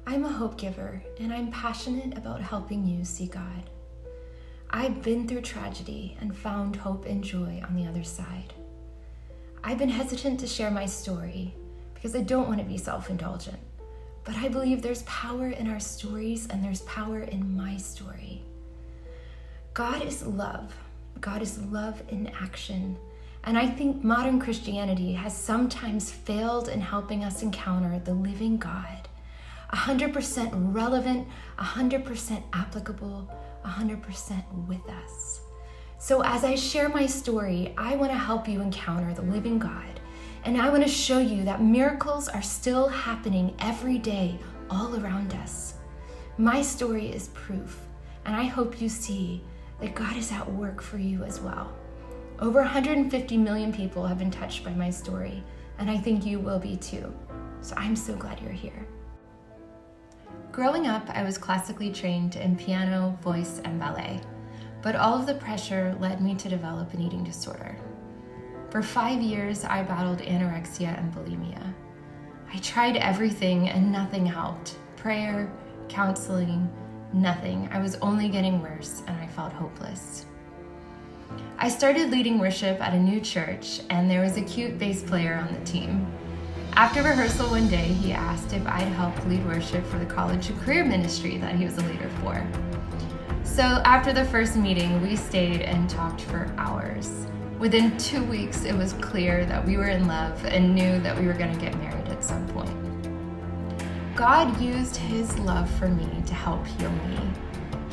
I'm a hope giver, and I'm passionate about helping you see God. I've been through tragedy and found hope and joy on the other side. I've been hesitant to share my story because I don't want to be self-indulgent, but I believe there's power in our stories and there's power in my story. God is love. God is love in action. And I think modern Christianity has sometimes failed in helping us encounter the living God. 100% relevant, 100% applicable, 100% with us. So as I share my story, I want to help you encounter the living God. And I want to show you that miracles are still happening every day all around us. My story is proof, and I hope you see that God is at work for you as well. Over 150 million people have been touched by my story, and I think you will be too. So I'm so glad you're here. Growing up, I was classically trained in piano, voice, and ballet, but all of the pressure led me to develop an eating disorder. For 5 years, I battled anorexia and bulimia. I tried everything and nothing helped. Prayer, counseling, nothing. I was only getting worse and I felt hopeless. I started leading worship at a new church, and there was a cute bass player on the team. After rehearsal one day, he asked if I'd help lead worship for the college and career ministry that he was a leader for. So after the first meeting, we stayed and talked for hours. Within 2 weeks, it was clear that we were in love and knew that we were going to get married at some point. God used his love for me to help heal me.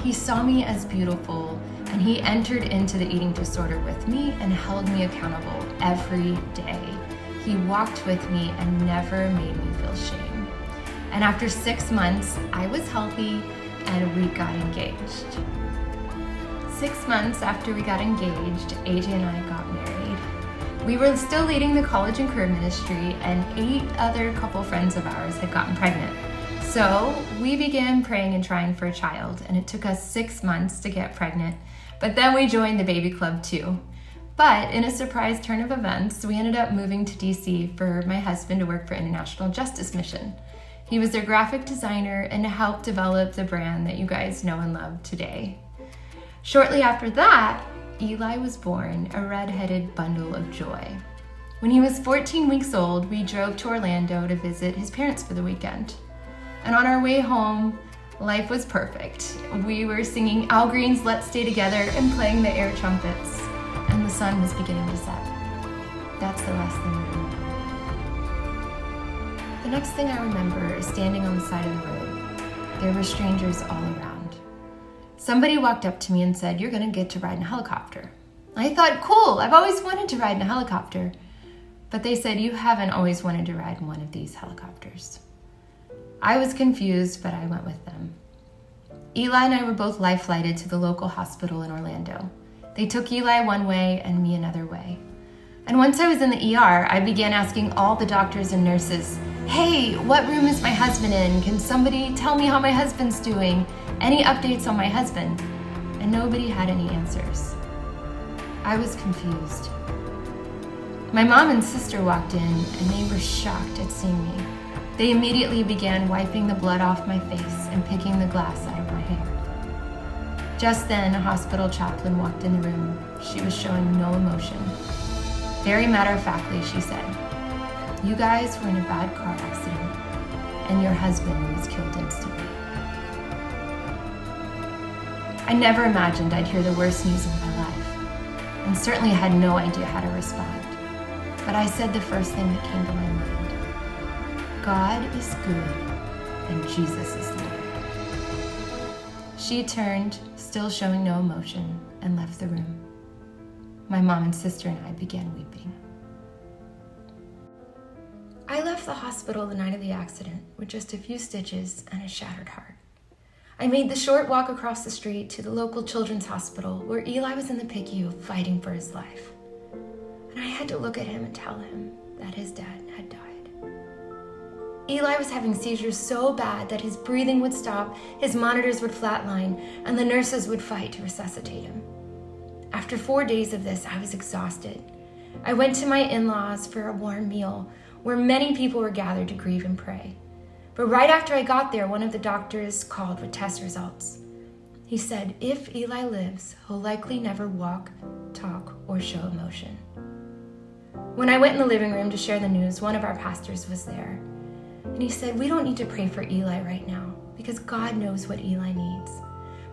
He saw me as beautiful, and he entered into the eating disorder with me and held me accountable every day. He walked with me and never made me feel shame. And after 6 months, I was healthy and we got engaged. 6 months after we got engaged, AJ and I got married. We were still leading the college and career ministry, and 8 other couple friends of ours had gotten pregnant. So we began praying and trying for a child, and it took us 6 months to get pregnant, but then we joined the baby club too. But in a surprise turn of events, we ended up moving to DC for my husband to work for International Justice Mission. He was their graphic designer and helped develop the brand that you guys know and love today. Shortly after that, Eli was born, a red-headed bundle of joy. When he was 14 weeks old, we drove to Orlando to visit his parents for the weekend. And on our way home, life was perfect. We were singing Al Green's Let's Stay Together and playing the air trumpets, and the sun was beginning to set. That's the last thing I remember. The next thing I remember is standing on the side of the road. There were strangers all around. Somebody walked up to me and said, "You're gonna get to ride in a helicopter." I thought, cool, I've always wanted to ride in a helicopter. But they said, "You haven't always wanted to ride in one of these helicopters." I was confused, but I went with them. Eli and I were both life-flighted to the local hospital in Orlando. They took Eli one way and me another way. And once I was in the ER, I began asking all the doctors and nurses, "Hey, what room is my husband in? Can somebody tell me how my husband's doing? Any updates on my husband?" And nobody had any answers. I was confused. My mom and sister walked in, and they were shocked at seeing me. They immediately began wiping the blood off my face and picking the glass out of my hair. Just then, a hospital chaplain walked in the room. She was showing no emotion. Very matter-of-factly, she said, "You guys were in a bad car accident, and your husband was killed instantly." I never imagined I'd hear the worst news of my life, and certainly had no idea how to respond. But I said the first thing that came to my mind: God is good, and Jesus is Lord. She turned, still showing no emotion, and left the room. My mom and sister and I began weeping. I left the hospital the night of the accident with just a few stitches and a shattered heart. I made the short walk across the street to the local children's hospital where Eli was in the PICU fighting for his life. And I had to look at him and tell him that his dad had died. Eli was having seizures so bad that his breathing would stop, his monitors would flatline, and the nurses would fight to resuscitate him. After 4 days of this, I was exhausted. I went to my in-laws for a warm meal where many people were gathered to grieve and pray. But right after I got there, one of the doctors called with test results. He said, if Eli lives, he'll likely never walk, talk, or show emotion. When I went in the living room to share the news, one of our pastors was there. And he said, we don't need to pray for Eli right now because God knows what Eli needs.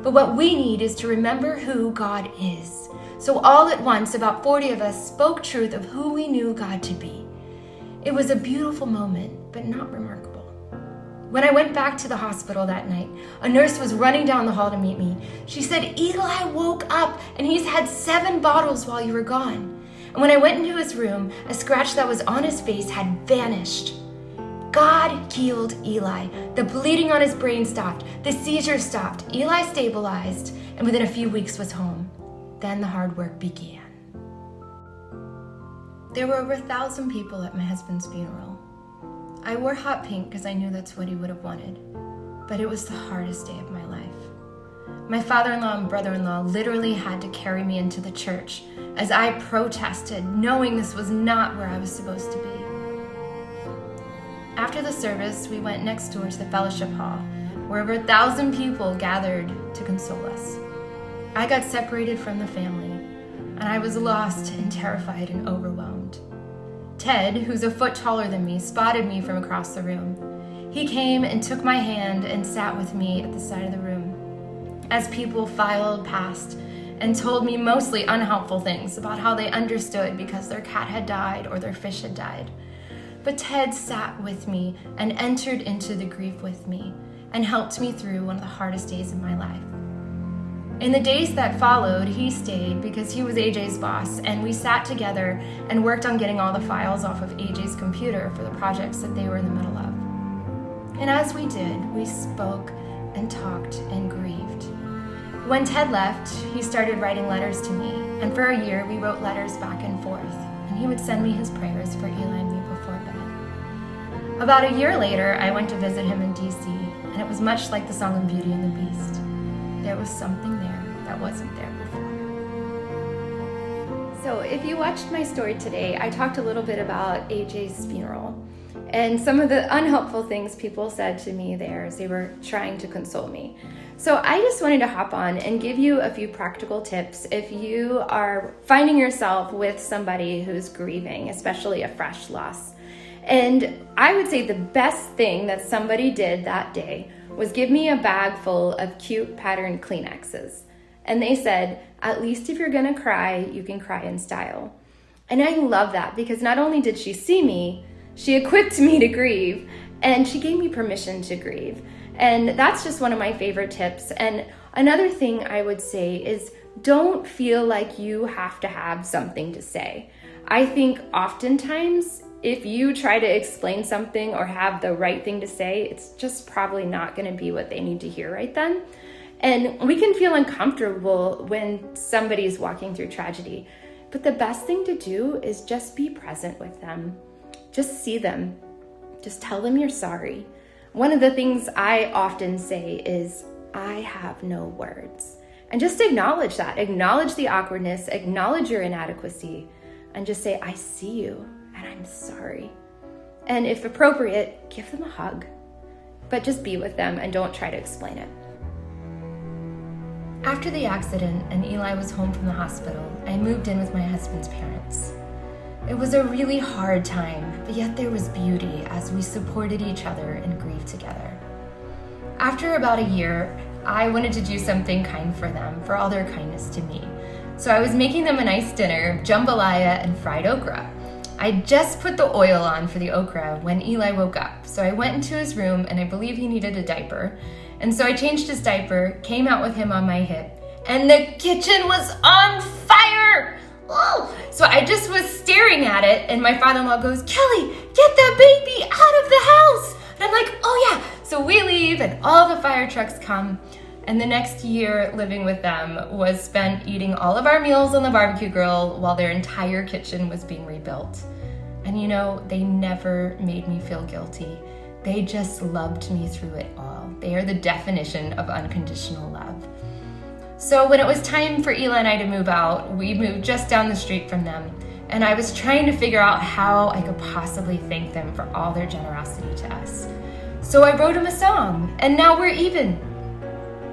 But what we need is to remember who God is. So all at once, about 40 of us spoke truth of who we knew God to be. It was a beautiful moment, but not remarkable. When I went back to the hospital that night, a nurse was running down the hall to meet me. She said, Eli woke up and he's had 7 bottles while you were gone. And when I went into his room, a scratch that was on his face had vanished. God healed Eli. The bleeding on his brain stopped. The seizure stopped. Eli stabilized and within a few weeks was home. Then the hard work began. There were over 1,000 people at my husband's funeral. I wore hot pink because I knew that's what he would have wanted, but it was the hardest day of my life. My father-in-law and brother-in-law literally had to carry me into the church as I protested, knowing this was not where I was supposed to be. After the service, we went next door to the fellowship hall, where over 1,000 people gathered to console us. I got separated from the family, and I was lost and terrified and overwhelmed. Ted, who's a foot taller than me, spotted me from across the room. He came and took my hand and sat with me at the side of the room as people filed past and told me mostly unhelpful things about how they understood because their cat had died or their fish had died. But Ted sat with me and entered into the grief with me and helped me through one of the hardest days of my life. In the days that followed, he stayed because he was AJ's boss, and we sat together and worked on getting all the files off of AJ's computer for the projects that they were in the middle of. And as we did, we spoke and talked and grieved. When Ted left, he started writing letters to me, and for a year we wrote letters back and forth, and he would send me his prayers for Eli and me before bed. About a year later, I went to visit him in DC, and it was much like the song of Beauty and the Beast. There was something there that wasn't there before. So if you watched my story today, I talked a little bit about AJ's funeral and some of the unhelpful things people said to me there as they were trying to console me. So I just wanted to hop on and give you a few practical tips if you are finding yourself with somebody who's grieving, especially a fresh loss. And I would say the best thing that somebody did that day was give me a bag full of cute patterned Kleenexes. And they said, at least if you're gonna cry, you can cry in style. And I love that because not only did she see me, she equipped me to grieve and she gave me permission to grieve. And that's just one of my favorite tips. And another thing I would say is don't feel like you have to have something to say. I think oftentimes if you try to explain something or have the right thing to say, it's just probably not going to be what they need to hear right then. And we can feel uncomfortable when somebody's walking through tragedy. But the best thing to do is just be present with them. Just see them. Just tell them you're sorry. One of the things I often say is, I have no words. And just acknowledge that. Acknowledge the awkwardness, acknowledge your inadequacy, and just say, I see you. And I'm sorry. And if appropriate, give them a hug. But just be with them and don't try to explain it. After the accident and Eli was home from the hospital, I moved in with my husband's parents. It was a really hard time, but yet there was beauty as we supported each other and grieved together. After about a year, I wanted to do something kind for them for all their kindness to me. So I was making them a nice dinner, jambalaya and fried okra. I just put the oil on for the okra when Eli woke up. So I went into his room and I believe he needed a diaper. And so I changed his diaper, came out with him on my hip, and the kitchen was on fire! Oh! So I just was staring at it and my father-in-law goes, Kellie, get that baby out of the house! And I'm like, oh yeah! So we leave and all the fire trucks come. And the next year living with them was spent eating all of our meals on the barbecue grill while their entire kitchen was being rebuilt. And you know, they never made me feel guilty. They just loved me through it all. They are the definition of unconditional love. So when it was time for Eli and I to move out, we moved just down the street from them. And I was trying to figure out how I could possibly thank them for all their generosity to us. So I wrote him a song, and now we're even.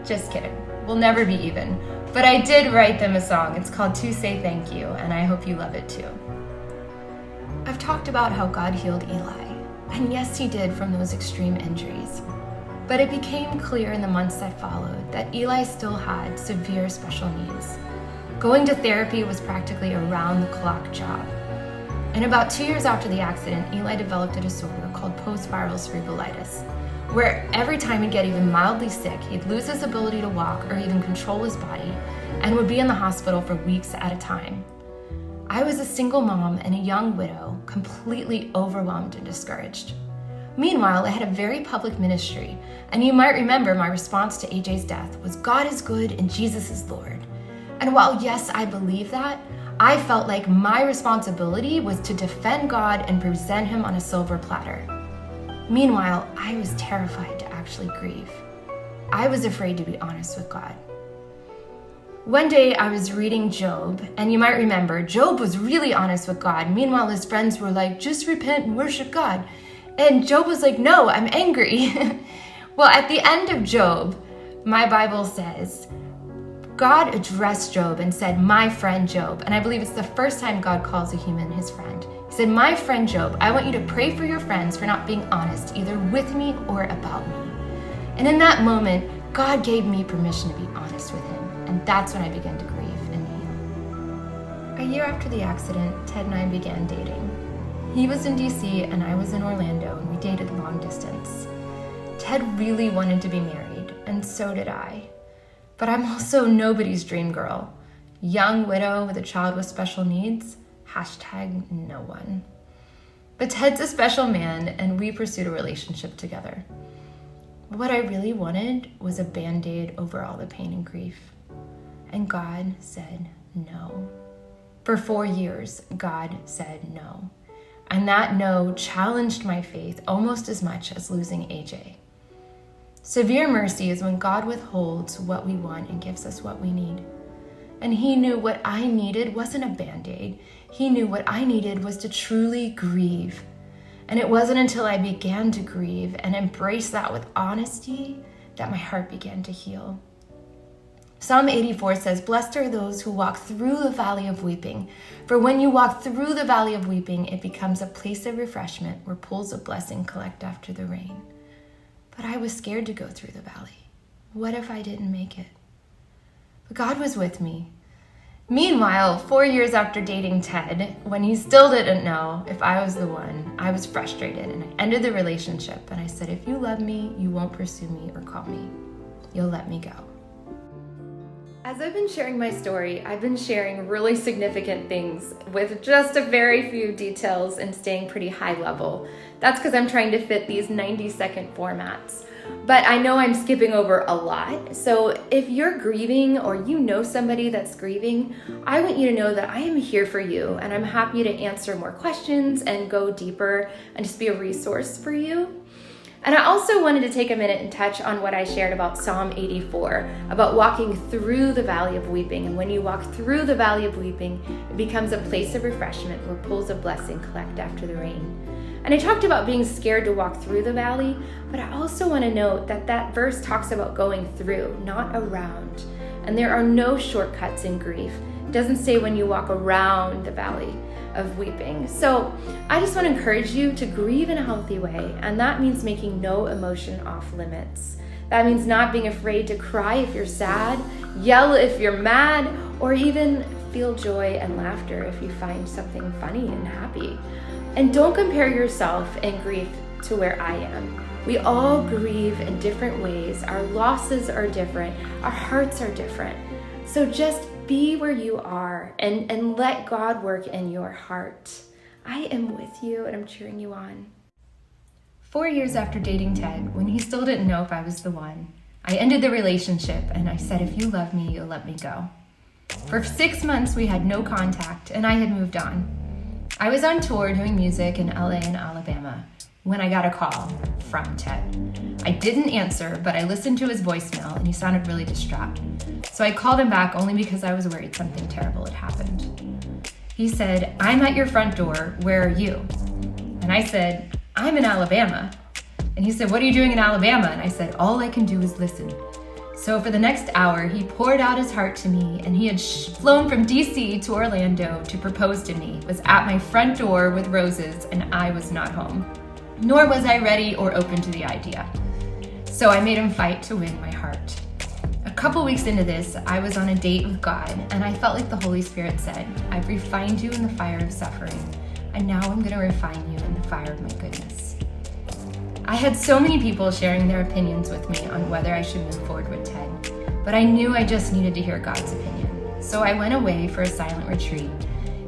Just kidding. We'll never be even. But I did write them a song. It's called To Say Thank You, and I hope you love it too. I've talked about how God healed Eli, and yes, he did from those extreme injuries. But it became clear in the months that followed that Eli still had severe special needs. Going to therapy was practically a round-the-clock job. And about 2 years after the accident, Eli developed a disorder called post-viral cerebralitis, where every time he'd get even mildly sick, he'd lose his ability to walk or even control his body, and would be in the hospital for weeks at a time. I was a single mom and a young widow, completely overwhelmed and discouraged. Meanwhile, I had a very public ministry, and you might remember my response to AJ's death was, God is good and Jesus is Lord. And while yes, I believe that, I felt like my responsibility was to defend God and present him on a silver platter. Meanwhile, I was terrified to actually grieve. I was afraid to be honest with God. One day I was reading Job, and you might remember, Job was really honest with God. Meanwhile, his friends were like, just repent and worship God. And Job was like, no, I'm angry. Well, at the end of Job, my Bible says, God addressed Job and said, my friend Job. And I believe it's the first time God calls a human his friend. He said, my friend Job, I want you to pray for your friends for not being honest, either with me or about me. And in that moment, God gave me permission to be honest with him. And that's when I began to grieve and heal. A year after the accident, Ted and I began dating. He was in DC and I was in Orlando, and we dated long distance. Ted really wanted to be married, and so did I. But I'm also nobody's dream girl. Young widow with a child with special needs, #no one. But Ted's a special man, and we pursued a relationship together. What I really wanted was a Band-Aid over all the pain and grief. And God said no. For 4 years, God said no. And that no challenged my faith almost as much as losing AJ. Severe mercy is when God withholds what we want and gives us what we need. And he knew what I needed wasn't a Band-Aid. He knew what I needed was to truly grieve. And it wasn't until I began to grieve and embrace that with honesty that my heart began to heal. Psalm 84 says, blessed are those who walk through the valley of weeping. For when you walk through the valley of weeping, it becomes a place of refreshment where pools of blessing collect after the rain. But I was scared to go through the valley. What if I didn't make it? But God was with me. Meanwhile, 4 years after dating Ted, when he still didn't know if I was the one, I was frustrated and I ended the relationship. And I said, if you love me, you won't pursue me or call me. You'll let me go. As I've been sharing my story, I've been sharing really significant things with just a very few details and staying pretty high level. That's because I'm trying to fit these 90-second formats. But I know I'm skipping over a lot. So if you're grieving or you know somebody that's grieving, I want you to know that I am here for you and I'm happy to answer more questions and go deeper and just be a resource for you. And I also wanted to take a minute and touch on what I shared about Psalm 84, about walking through the valley of weeping. And when you walk through the valley of weeping, it becomes a place of refreshment where pools of blessing collect after the rain. And I talked about being scared to walk through the valley, but I also want to note that that verse talks about going through, not around. And there are no shortcuts in grief. It doesn't say when you walk around the valley of weeping. So I just want to encourage you to grieve in a healthy way, and that means making no emotion off limits. That means not being afraid to cry if you're sad, yell if you're mad, or even feel joy and laughter if you find something funny and happy. And don't compare yourself and grief to where I am. We all grieve in different ways. Our losses are different. Our hearts are different. So just be where you are and let God work in your heart. I am with you and I'm cheering you on. 4 years after dating Ted, when he still didn't know if I was the one, I ended the relationship and I said, if you love me, you'll let me go. For 6 months, we had no contact and I had moved on. I was on tour doing music in LA and Alabama when I got a call from Ted. I didn't answer, but I listened to his voicemail and he sounded really distraught. So I called him back only because I was worried something terrible had happened. He said, I'm at your front door, where are you? And I said, I'm in Alabama. And he said, "What are you doing in Alabama?" And I said, "All I can do is listen." So for the next hour, he poured out his heart to me, and he had flown from DC to Orlando to propose to me, was at my front door with roses, and I was not home. Nor was I ready or open to the idea. So I made him fight to win my heart. A couple weeks into this, I was on a date with God, and I felt like the Holy Spirit said, "I've refined you in the fire of suffering, and now I'm going to refine you in the fire of my goodness." I had so many people sharing their opinions with me on whether I should move forward with Ted, but I knew I just needed to hear God's opinion. So I went away for a silent retreat,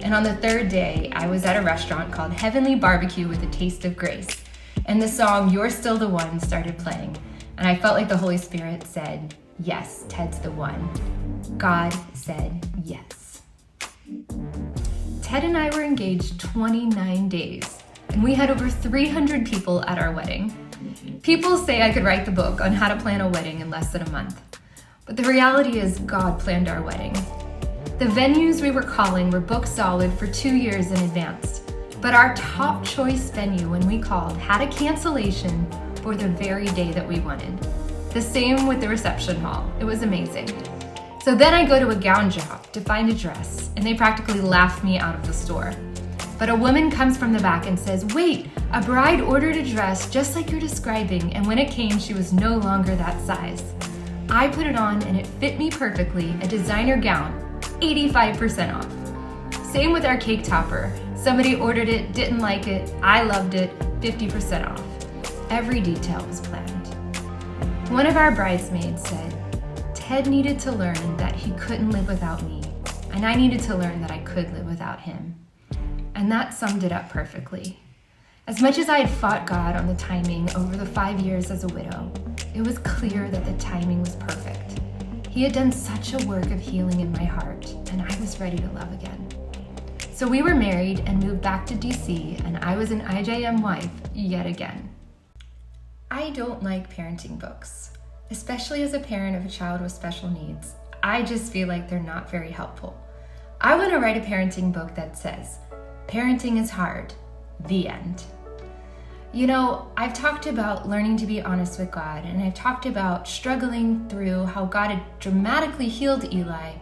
and on the third day, I was at a restaurant called Heavenly Barbecue with a Taste of Grace, and the song "You're Still the One" started playing, and I felt like the Holy Spirit said, "Yes, Ted's the one." God said yes. Ted and I were engaged 29 days, and we had over 300 people at our wedding. People say I could write the book on how to plan a wedding in less than a month, but the reality is God planned our wedding. The venues we were calling were booked solid for 2 years in advance, but our top choice venue when we called had a cancellation for the very day that we wanted. The same with the reception hall. It was amazing. So then I go to a gown shop to find a dress, and they practically laughed me out of the store. But a woman comes from the back and says, "Wait, a bride ordered a dress just like you're describing, and when it came, she was no longer that size." I put it on and it fit me perfectly, a designer gown, 85% off. Same with our cake topper. Somebody ordered it, didn't like it, I loved it, 50% off. Every detail was planned. One of our bridesmaids said, "Ted needed to learn that he couldn't live without me, and I needed to learn that I could live without him." And that summed it up perfectly. As much as I had fought God on the timing over the 5 years as a widow, it was clear that the timing was perfect. He had done such a work of healing in my heart, and I was ready to love again. So we were married and moved back to DC, and I was an IJM wife yet again. I don't like parenting books, especially as a parent of a child with special needs. I just feel like they're not very helpful. I want to write a parenting book that says, "Parenting is hard, the end." You know, I've talked about learning to be honest with God, and I've talked about struggling through how God had dramatically healed Eli,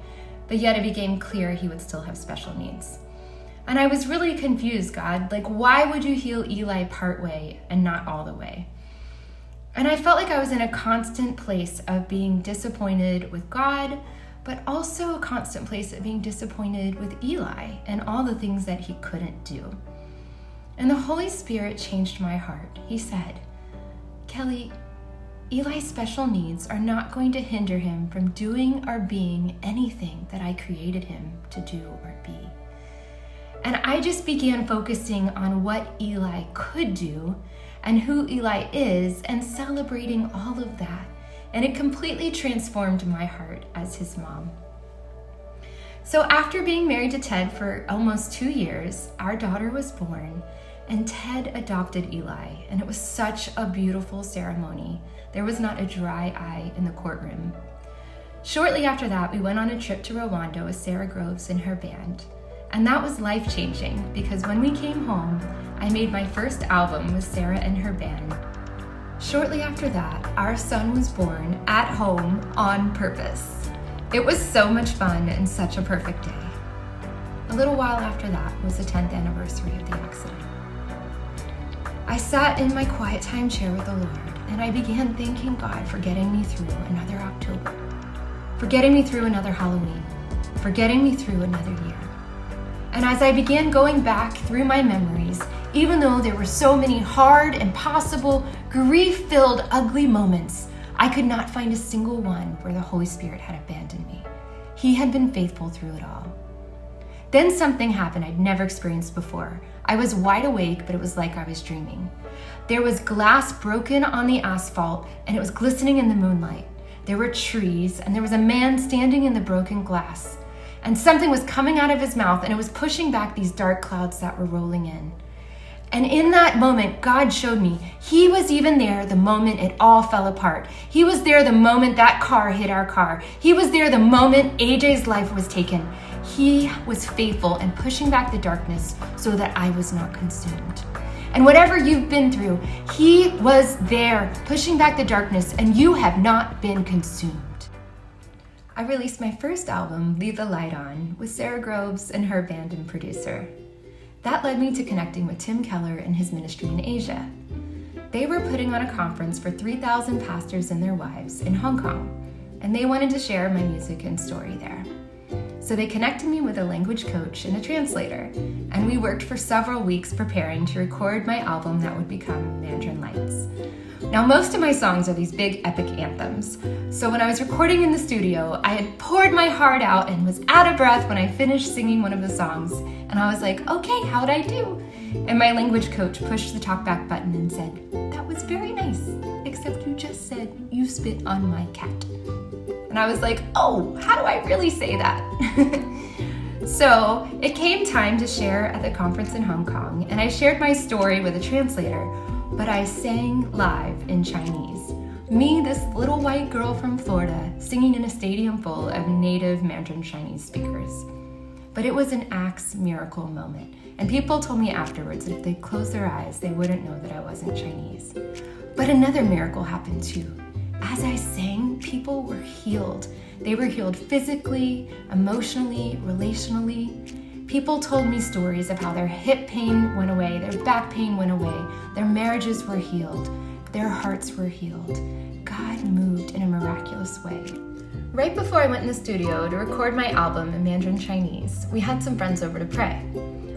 but yet it became clear he would still have special needs. And I was really confused, God, like, why would you heal Eli partway and not all the way? And I felt like I was in a constant place of being disappointed with God, but also a constant place of being disappointed with Eli and all the things that he couldn't do. And the Holy Spirit changed my heart. He said, "Kellie, Eli's special needs are not going to hinder him from doing or being anything that I created him to do or be." And I just began focusing on what Eli could do and who Eli is and celebrating all of that. And it completely transformed my heart as his mom. So after being married to Ted for almost 2 years, our daughter was born, and Ted adopted Eli, and it was such a beautiful ceremony. There was not a dry eye in the courtroom. Shortly after that, we went on a trip to Rwanda with Sarah Groves and her band, and that was life-changing because when we came home, I made my first album with Sarah and her band. Shortly after that, our son was born at home on purpose. It was so much fun and such a perfect day. A little while after that was the 10th anniversary of the accident. I sat in my quiet time chair with the Lord, and I began thanking God for getting me through another October, for getting me through another Halloween, for getting me through another year. And as I began going back through my memories, even though there were so many hard, impossible, grief-filled, ugly moments, I could not find a single one where the Holy Spirit had abandoned me. He had been faithful through it all. Then something happened I'd never experienced before. I was wide awake, but it was like I was dreaming. There was glass broken on the asphalt, and it was glistening in the moonlight. There were trees, and there was a man standing in the broken glass. And something was coming out of his mouth, and it was pushing back these dark clouds that were rolling in. And in that moment, God showed me he was even there the moment it all fell apart. He was there the moment that car hit our car. He was there the moment AJ's life was taken. He was faithful and pushing back the darkness so that I was not consumed. And whatever you've been through, He was there pushing back the darkness, and you have not been consumed. I released my first album, Leave the Light On, with Sarah Groves and her band and producer. That led me to connecting with Tim Keller and his ministry in Asia. They were putting on a conference for 3,000 pastors and their wives in Hong Kong, and they wanted to share my music and story there. So they connected me with a language coach and a translator, and we worked for several weeks preparing to record my album that would become Mandarin Lights. Now, most of my songs are these big epic anthems, so when I was recording in the studio, I had poured my heart out and was out of breath when I finished singing one of the songs, and I was like, okay, how'd I do? And my language coach pushed the talkback button and said, that was very nice, except you just said you spit on my cat. And I was like, oh, how do I really say that? So it came time to share at the conference in Hong Kong, and I shared my story with a translator, but I sang live in Chinese. Me, this little white girl from Florida, singing in a stadium full of native Mandarin Chinese speakers. But it was an Acts miracle moment, and people told me afterwards that if they closed their eyes, they wouldn't know that I wasn't Chinese. But another miracle happened too. As I sang, people were healed. They were healed physically, emotionally, relationally. People told me stories of how their hip pain went away, their back pain went away, their marriages were healed, their hearts were healed. God moved in a miraculous way. Right before I went in the studio to record my album in Mandarin Chinese, we had some friends over to pray.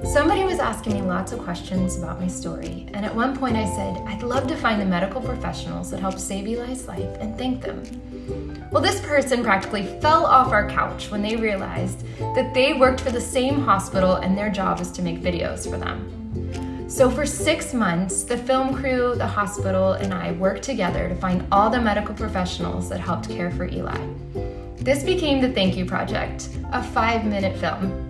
Somebody was asking me lots of questions about my story, and at one point I said, I'd love to find the medical professionals that helped save Eli's life and thank them. Well, this person practically fell off our couch when they realized that they worked for the same hospital and their job was to make videos for them. So for 6 months, the film crew, the hospital, and I worked together to find all the medical professionals that helped care for Eli. This became the Thank You Project, a 5-minute film.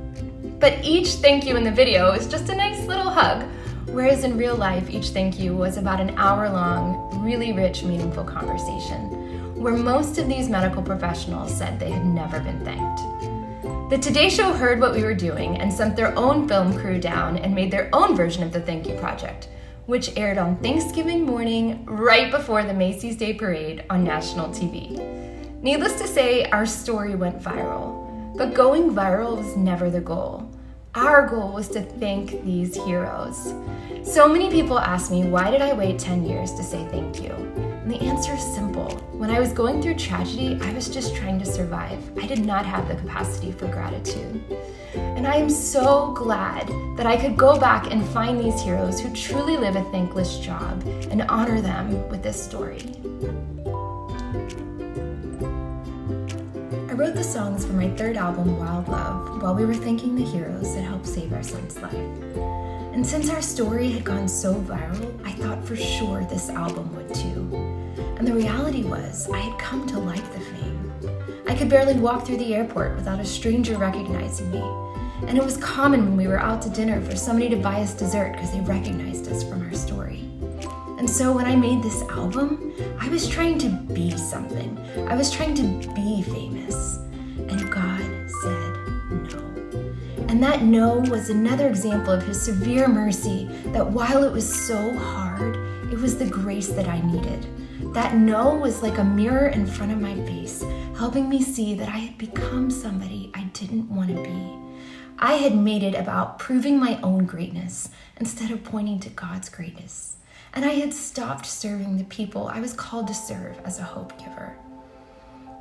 But each thank you in the video is just a nice little hug, whereas in real life, each thank you was about an hour-long, really rich, meaningful conversation, where most of these medical professionals said they had never been thanked. The Today Show heard what we were doing and sent their own film crew down and made their own version of the Thank You Project, which aired on Thanksgiving morning right before the Macy's Day Parade on national TV. Needless to say, our story went viral. But going viral was never the goal. Our goal was to thank these heroes. So many people ask me, why did I wait 10 years to say thank you? And the answer is simple. When I was going through tragedy, I was just trying to survive. I did not have the capacity for gratitude. And I am so glad that I could go back and find these heroes who truly live a thankless job and honor them with this story. I wrote the songs for my third album, Wild Love, while we were thanking the heroes that helped save our son's life. And since our story had gone so viral, I thought for sure this album would too. And the reality was, I had come to like the fame. I could barely walk through the airport without a stranger recognizing me. And it was common when we were out to dinner for somebody to buy us dessert because they recognized us from our story. And so when I made this album, I was trying to be something. I was trying to be famous. And God said no. And that no was another example of His severe mercy, that while it was so hard, it was the grace that I needed. That no was like a mirror in front of my face, helping me see that I had become somebody I didn't want to be. I had made it about proving my own greatness instead of pointing to God's greatness. And I had stopped serving the people I was called to serve as a hope giver.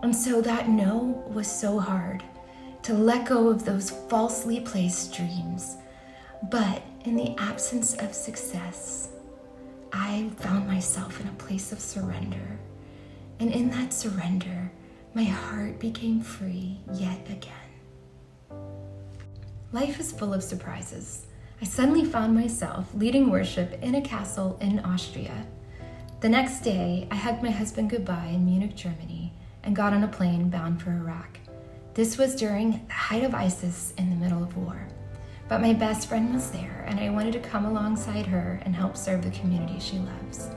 And so that no was so hard, to let go of those falsely placed dreams. But in the absence of success, I found myself in a place of surrender. And in that surrender, my heart became free yet again. Life is full of surprises. I suddenly found myself leading worship in a castle in Austria. The next day, I hugged my husband goodbye in Munich, Germany, and got on a plane bound for Iraq. This was during the height of ISIS in the middle of war. But my best friend was there, and I wanted to come alongside her and help serve the community she loves.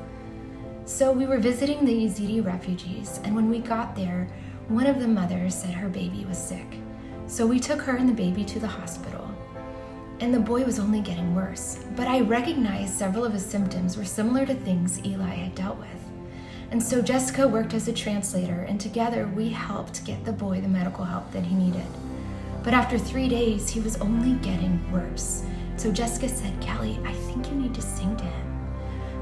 So we were visiting the Yazidi refugees, and when we got there, one of the mothers said her baby was sick. So we took her and the baby to the hospital. and the boy was only getting worse. But I recognized several of his symptoms were similar to things Eli had dealt with. And so Jessica worked as a translator, and together we helped get the boy the medical help that he needed. But after 3 days, he was only getting worse. So Jessica said, "Kellie, I think you need to sing to him."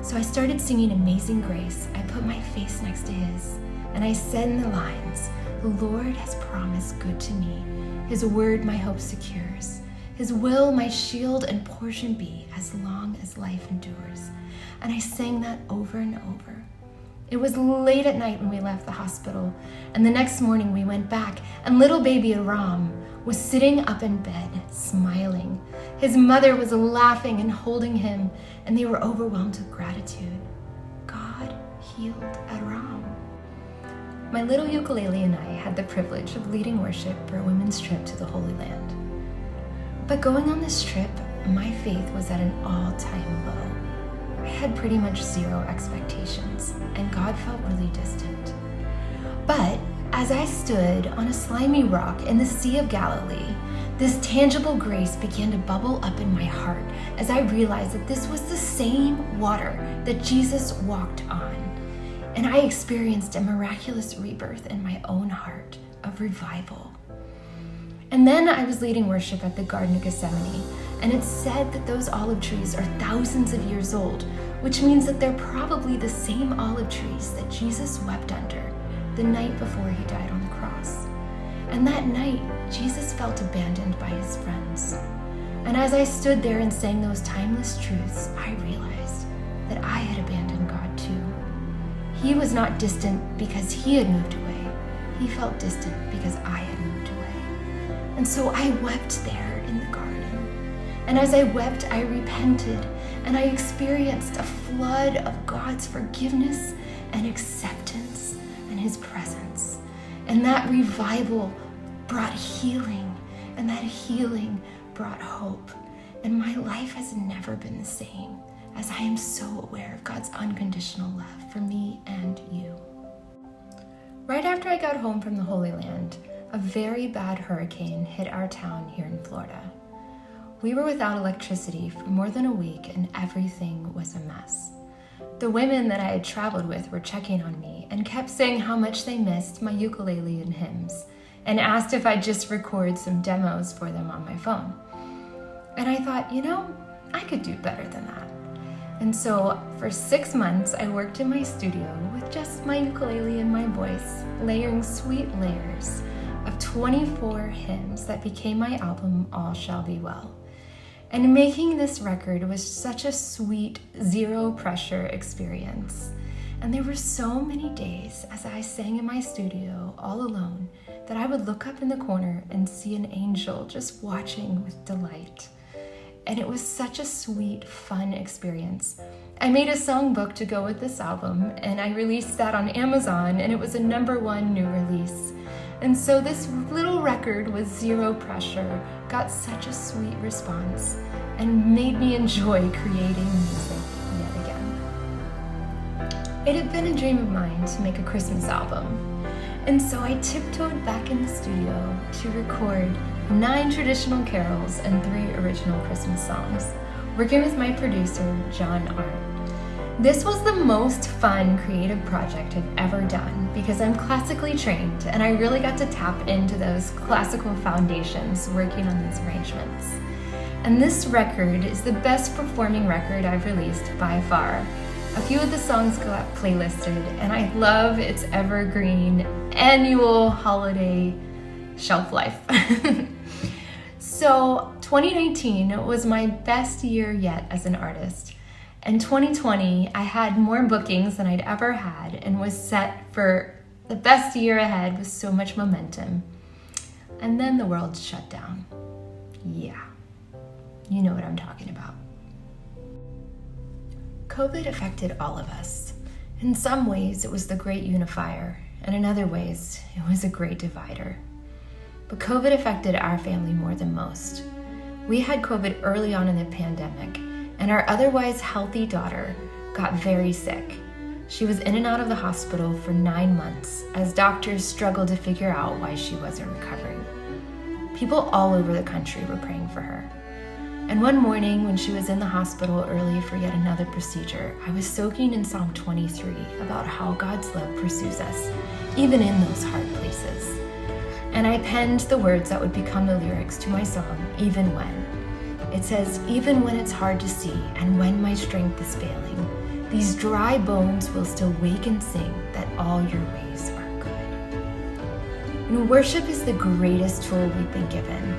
So I started singing Amazing Grace. I put my face next to his, and I said in the lines, "The Lord has promised good to me. His word my hope secures. His will my shield and portion be as long as life endures." And I sang that over and over. It was late at night when we left the hospital, and the next morning we went back, and little baby Aram was sitting up in bed, smiling. His mother was laughing and holding him, and they were overwhelmed with gratitude. God healed Aram. My little ukulele and I had the privilege of leading worship for a women's trip to the Holy Land. But going on this trip, my faith was at an all-time low. I had pretty much zero expectations, and God felt really distant. But as I stood on a slimy rock in the Sea of Galilee, this tangible grace began to bubble up in my heart as I realized that this was the same water that Jesus walked on. And I experienced a miraculous rebirth in my own heart of revival. And then I was leading worship at the Garden of Gethsemane, and it's said that those olive trees are thousands of years old, which means that they're probably the same olive trees that Jesus wept under the night before he died on the cross. And that night, Jesus felt abandoned by his friends. And as I stood there and sang those timeless truths, I realized that I had abandoned God too. He was not distant because he had moved away. He felt distant because I had moved away. And so I wept there in the garden. And as I wept, I repented, and I experienced a flood of God's forgiveness and acceptance and his presence. And that revival brought healing, and that healing brought hope. And my life has never been the same, as I am so aware of God's unconditional love for me and you. Right after I got home from the Holy Land, a very bad hurricane hit our town here in Florida. We were without electricity for more than a week, and everything was a mess. The women that I had traveled with were checking on me and kept saying how much they missed my ukulele and hymns, and asked if I'd just record some demos for them on my phone. And I thought, I could do better than that. And so for 6 months, I worked in my studio with just my ukulele and my voice, layering sweet layers of 24 hymns that became my album, All Shall Be Well. And making this record was such a sweet, zero pressure experience. And there were so many days as I sang in my studio all alone that I would look up in the corner and see an angel just watching with delight. And it was such a sweet, fun experience. I made a songbook to go with this album, and I released that on Amazon, and it was a #1 new release. And so this little record with zero pressure got such a sweet response and made me enjoy creating music yet again. It had been a dream of mine to make a Christmas album. And so I tiptoed back in the studio to record 9 traditional carols and 3 original Christmas songs, working with my producer, John Arndt. This was the most fun creative project I've ever done because I'm classically trained, and I really got to tap into those classical foundations working on these arrangements. And this record is the best performing record I've released by far. A few of the songs got playlisted, and I love its evergreen annual holiday shelf life. So 2019 was my best year yet as an artist. In 2020, I had more bookings than I'd ever had and was set for the best year ahead with so much momentum. And then the world shut down. Yeah, you know what I'm talking about. COVID affected all of us. In some ways, it was the great unifier, and in other ways, it was a great divider. But COVID affected our family more than most. We had COVID early on in the pandemic, and our otherwise healthy daughter got very sick. She was in and out of the hospital for 9 months as doctors struggled to figure out why she wasn't recovering. People all over the country were praying for her. And one morning when she was in the hospital early for yet another procedure, I was soaking in Psalm 23 about how God's love pursues us, even in those hard places. And I penned the words that would become the lyrics to my song, Even When. It says, even when it's hard to see and when my strength is failing, these dry bones will still wake and sing that all your ways are good. And worship is the greatest tool we've been given,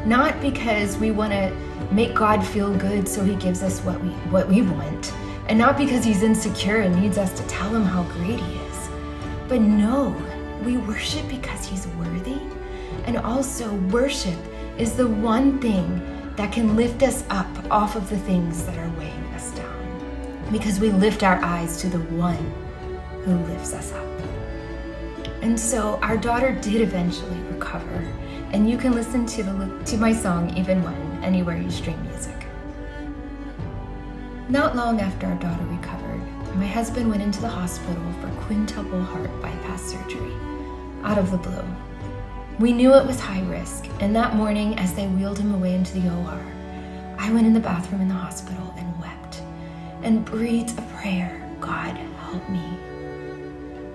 not because we want to make God feel good so he gives us what we want, and not because he's insecure and needs us to tell him how great he is. But no, we worship because he's worthy, and also worship is the one thing that can lift us up off of the things that are weighing us down, because we lift our eyes to the one who lifts us up. And so our daughter did eventually recover, and you can listen to my song Even When anywhere you stream music. Not long after our daughter recovered, my husband went into the hospital for quintuple heart bypass surgery, out of the blue. We knew it was high risk, and that morning as they wheeled him away into the OR, I went in the bathroom in the hospital and wept and breathed a prayer, God, help me.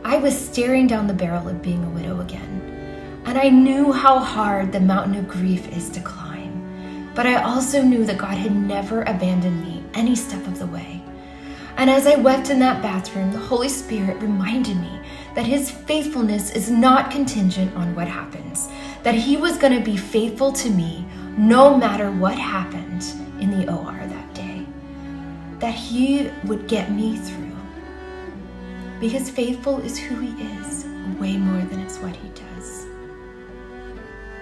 I was staring down the barrel of being a widow again, and I knew how hard the mountain of grief is to climb, but I also knew that God had never abandoned me any step of the way. And as I wept in that bathroom, the Holy Spirit reminded me that his faithfulness is not contingent on what happens, that he was going to be faithful to me no matter what happened in the OR that day, that he would get me through, because faithful is who he is, way more than it's what he does.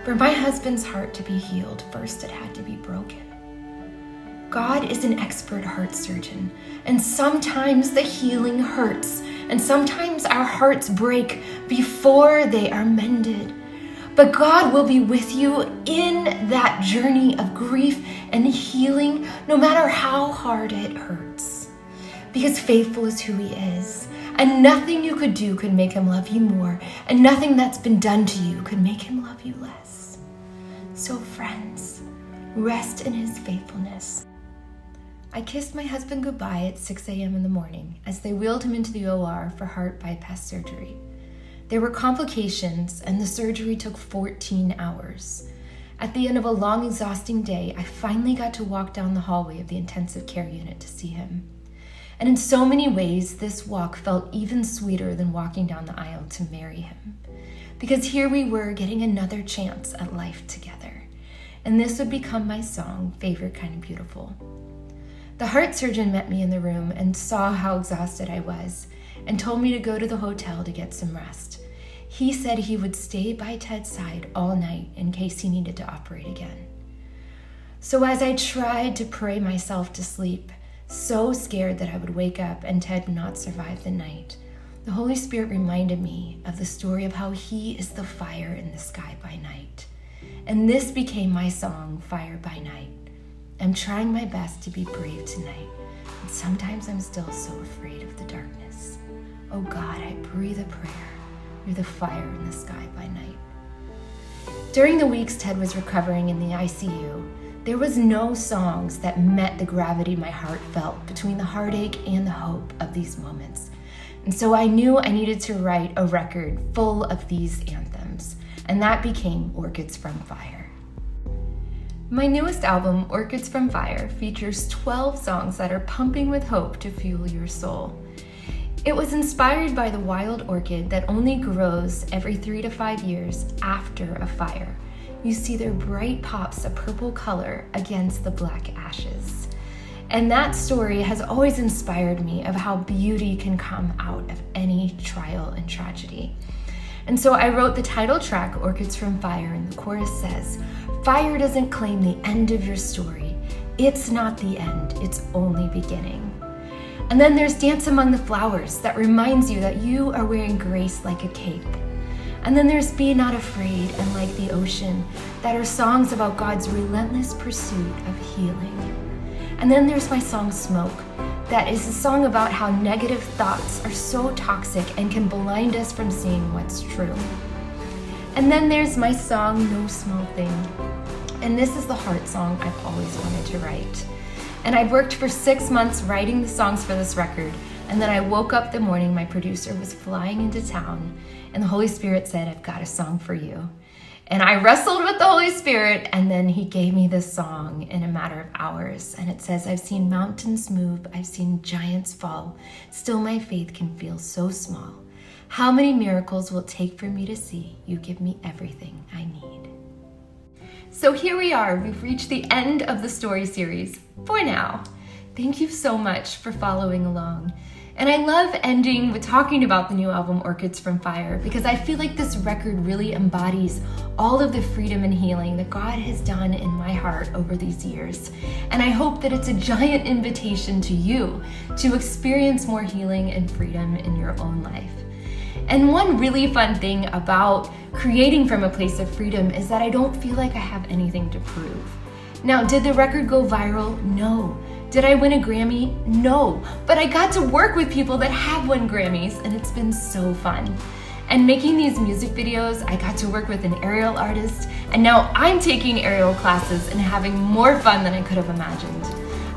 For my husband's heart to be healed, first it had to be broken. God is an expert heart surgeon, and sometimes the healing hurts, and sometimes our hearts break before they are mended. But God will be with you in that journey of grief and healing, no matter how hard it hurts, because faithful is who he is, and nothing you could do could make him love you more, and nothing that's been done to you could make him love you less. So friends, rest in his faithfulness. I kissed my husband goodbye at 6 a.m. in the morning as they wheeled him into the OR for heart bypass surgery. There were complications, and the surgery took 14 hours. At the end of a long, exhausting day, I finally got to walk down the hallway of the intensive care unit to see him. And in so many ways, this walk felt even sweeter than walking down the aisle to marry him. Because here we were getting another chance at life together. And this would become my song, Favorite Kind of Beautiful. The heart surgeon met me in the room and saw how exhausted I was and told me to go to the hotel to get some rest. He said he would stay by Ted's side all night in case he needed to operate again. So as I tried to pray myself to sleep, so scared that I would wake up and Ted not survive the night, the Holy Spirit reminded me of the story of how he is the fire in the sky by night. And this became my song, Fire by Night. I'm trying my best to be brave tonight, and sometimes I'm still so afraid of the darkness. Oh God, I breathe a prayer. You're the fire in the sky by night. During the weeks Ted was recovering in the ICU, there was no songs that met the gravity my heart felt between the heartache and the hope of these moments. And so I knew I needed to write a record full of these anthems, and that became Orchids from Fire. My newest album, Orchids from Fire, features 12 songs that are pumping with hope to fuel your soul. It was inspired by the wild orchid that only grows every 3 to 5 years after a fire. You see their bright pops of purple color against the black ashes. And that story has always inspired me of how beauty can come out of any trial and tragedy. And so I wrote the title track, Orchids from Fire, and the chorus says, "Fire doesn't claim the end of your story. It's not the end, it's only beginning." And then there's Dance Among the Flowers that reminds you that you are wearing grace like a cape. And then there's Be Not Afraid and Like the Ocean that are songs about God's relentless pursuit of healing. And then there's my song Smoke that is a song about how negative thoughts are so toxic and can blind us from seeing what's true. And then there's my song No Small Thing, and this is the heart song I've always wanted to write. And I'd worked for 6 months writing the songs for this record, and then I woke up the morning my producer was flying into town, and the Holy Spirit said, "I've got a song for you." And I wrestled with the Holy Spirit, and then he gave me this song in a matter of hours. And it says, "I've seen mountains move, I've seen giants fall. Still my faith can feel so small. How many miracles will it take for me to see you give me everything I need?" So here we are, we've reached the end of the story series, for now. Thank you so much for following along. And I love ending with talking about the new album, Orchids from Fire, because I feel like this record really embodies all of the freedom and healing that God has done in my heart over these years. And I hope that it's a giant invitation to you to experience more healing and freedom in your own life. And one really fun thing about creating from a place of freedom is that I don't feel like I have anything to prove. Now, did the record go viral? No. Did I win a Grammy? No. But I got to work with people that have won Grammys, and it's been so fun. And making these music videos, I got to work with an aerial artist, and now I'm taking aerial classes and having more fun than I could have imagined.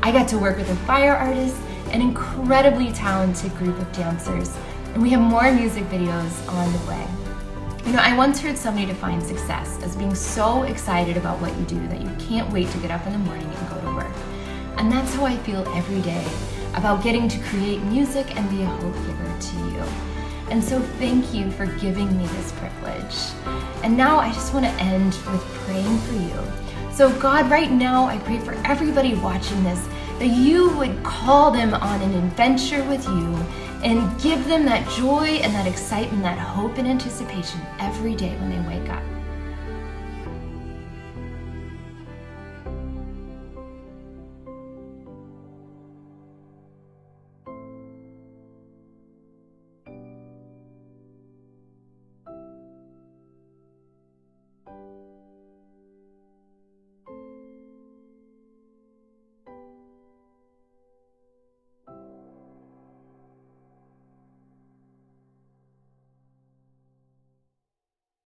I got to work with a fire artist, an incredibly talented group of dancers, and we have more music videos on the way. You know, I once heard somebody define success as being so excited about what you do that you can't wait to get up in the morning and go to work. And that's how I feel every day about getting to create music and be a hope giver to you. And so thank you for giving me this privilege. And now I just want to end with praying for you. So God, right now I pray for everybody watching this that you would call them on an adventure with you and give them that joy and that excitement, that hope and anticipation every day when they wake up.